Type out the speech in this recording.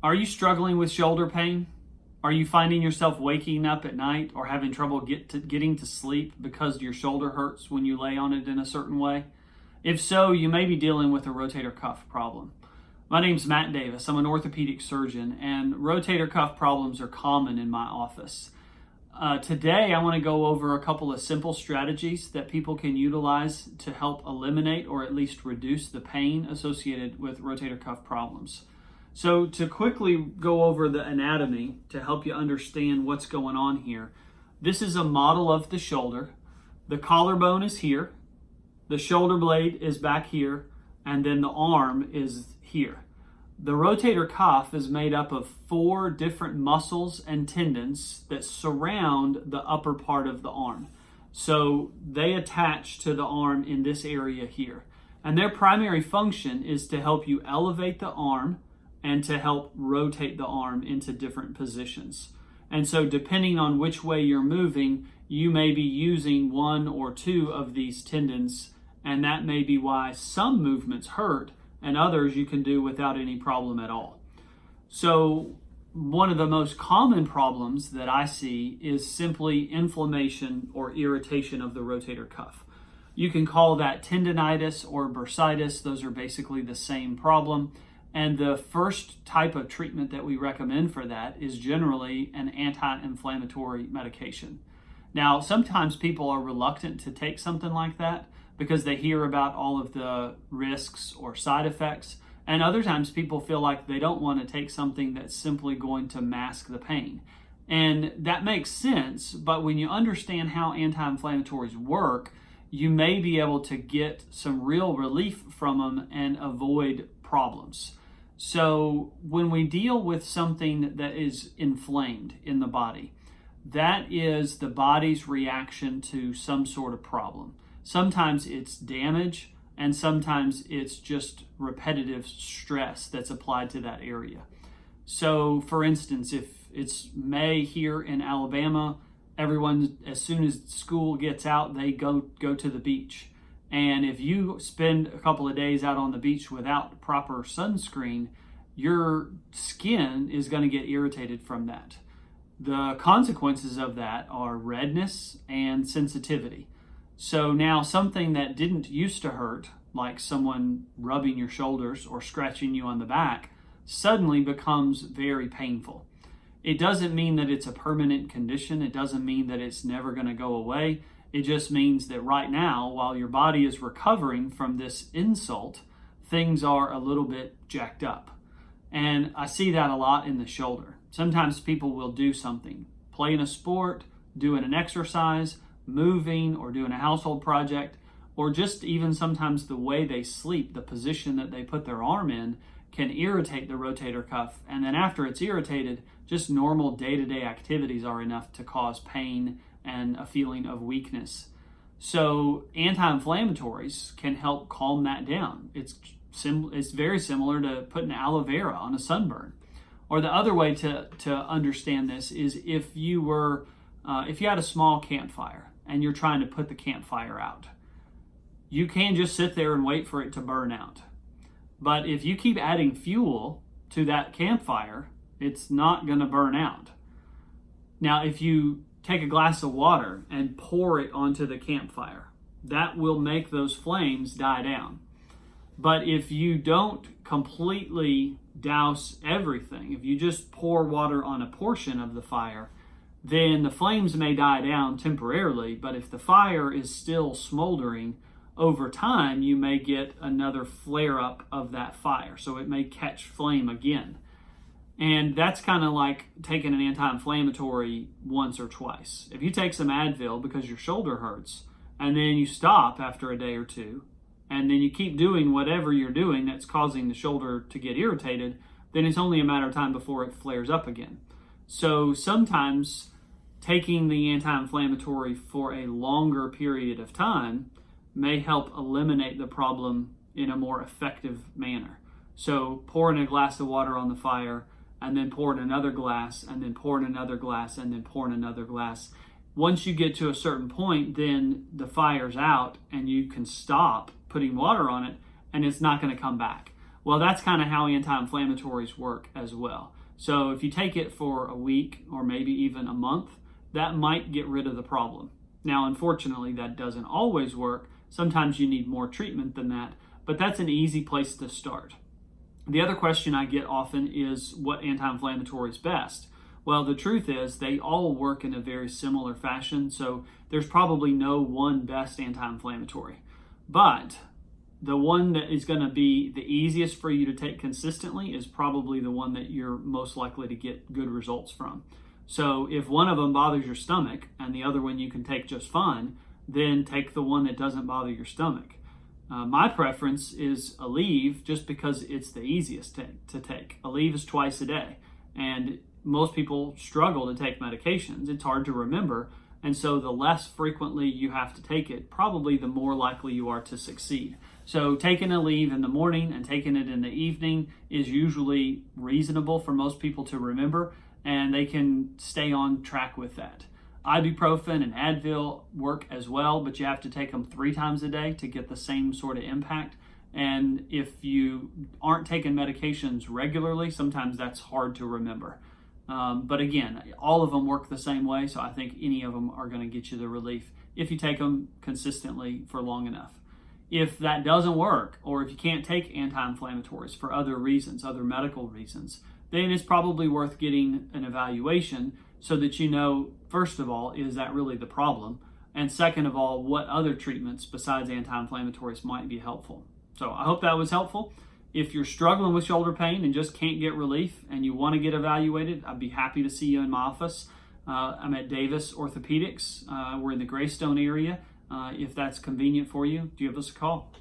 Are you struggling with shoulder pain? Are you finding yourself waking up at night or having trouble getting to sleep because your shoulder hurts when you lay on it in a certain way? If so, you may be dealing with a rotator cuff problem. My name's Matt Davis. I'm an orthopedic surgeon, and rotator cuff problems are common in my office. Today, I want to go over a couple of simple strategies that people can utilize to help eliminate or at least reduce the pain associated with rotator cuff problems. So to quickly go over the anatomy to help you understand what's going on here, this is a model of the shoulder. The collarbone is here, the shoulder blade is back here, and then the arm is here. The rotator cuff is made up of 4 different muscles and tendons that surround the upper part of the arm. So they attach to the arm in this area here. And their primary function is to help you elevate the arm and to help rotate the arm into different positions. And so depending on which way you're moving, you may be using 1 or 2 of these tendons, and that may be why some movements hurt and others you can do without any problem at all. So one of the most common problems that I see is simply inflammation or irritation of the rotator cuff. You can call that tendonitis or bursitis. Those are basically the same problem. And the first type of treatment that we recommend for that is generally an anti-inflammatory medication. Now, sometimes people are reluctant to take something like that because they hear about all of the risks or side effects. And other times people feel like they don't want to take something that's simply going to mask the pain. And that makes sense, but when you understand how anti-inflammatories work, you may be able to get some real relief from them and avoid problems. So when we deal with something that is inflamed in the body, that is the body's reaction to some sort of problem. Sometimes it's damage, and sometimes it's just repetitive stress that's applied to that area. So for instance, if it's May here in Alabama, everyone, as soon as school gets out, they go to the beach. And if you spend a couple of days out on the beach without proper sunscreen, your skin is going to get irritated from that. The consequences of that are redness and sensitivity. So now something that didn't used to hurt, like someone rubbing your shoulders or scratching you on the back, suddenly becomes very painful. It doesn't mean that it's a permanent condition. It doesn't mean that it's never going to go away. It just means that right now, while your body is recovering from this insult, things are a little bit jacked up. And I see that a lot in the shoulder. Sometimes people will do something, playing a sport, doing an exercise, moving, or doing a household project, or just even sometimes the way they sleep, the position that they put their arm in can irritate the rotator cuff. And then after it's irritated, just normal day-to-day activities are enough to cause pain and a feeling of weakness. So anti-inflammatories can help calm that down. It's very similar to putting aloe vera on a sunburn. Or the other way to understand this is if you had a small campfire and you're trying to put the campfire out, you can just sit there and wait for it to burn out. But if you keep adding fuel to that campfire, it's not going to burn out. Now, if you take a glass of water and pour it onto the campfire, that will make those flames die down. But if you don't completely douse everything, if you just pour water on a portion of the fire, then the flames may die down temporarily, but if the fire is still smoldering, over time you may get another flare-up of that fire, so it may catch flame again. And that's kind of like taking an anti-inflammatory once or twice. If you take some Advil because your shoulder hurts, and then you stop after a day or two, and then you keep doing whatever you're doing that's causing the shoulder to get irritated, then it's only a matter of time before it flares up again. So sometimes taking the anti-inflammatory for a longer period of time may help eliminate the problem in a more effective manner. So pouring a glass of water on the fire, and then pouring another glass, and then pouring another glass, and then pouring another glass. Once you get to a certain point, then the fire's out and you can stop putting water on it and it's not going to come back. Well, that's kind of how anti-inflammatories work as well. So if you take it for a week or maybe even a month, that might get rid of the problem. Now, unfortunately, that doesn't always work. Sometimes you need more treatment than that, but that's an easy place to start. The other question I get often is, what anti-inflammatory is best? Well, the truth is they all work in a very similar fashion, so there's probably no one best anti-inflammatory. But the one that is going to be the easiest for you to take consistently is probably the one that you're most likely to get good results from. So if one of them bothers your stomach and the other one you can take just fine, then take the one that doesn't bother your stomach. My preference is Aleve just because it's the easiest to take. Aleve is twice a day, and most people struggle to take medications. It's hard to remember, and so the less frequently you have to take it, probably the more likely you are to succeed. So taking Aleve in the morning and taking it in the evening is usually reasonable for most people to remember, and they can stay on track with that. Ibuprofen and Advil work as well, but you have to take them 3 times a day to get the same sort of impact. And if you aren't taking medications regularly, sometimes that's hard to remember. But again, all of them work the same way, so I think any of them are going to get you the relief if you take them consistently for long enough. If that doesn't work, or if you can't take anti-inflammatories for other reasons, other medical reasons, then it's probably worth getting an evaluation so that you know, first of all, is that really the problem? And second of all, what other treatments besides anti-inflammatories might be helpful? So I hope that was helpful. If you're struggling with shoulder pain and just can't get relief and you want to get evaluated, I'd be happy to see you in my office. I'm at Davis Orthopedics. We're in the Greystone area. If that's convenient for you, give us a call.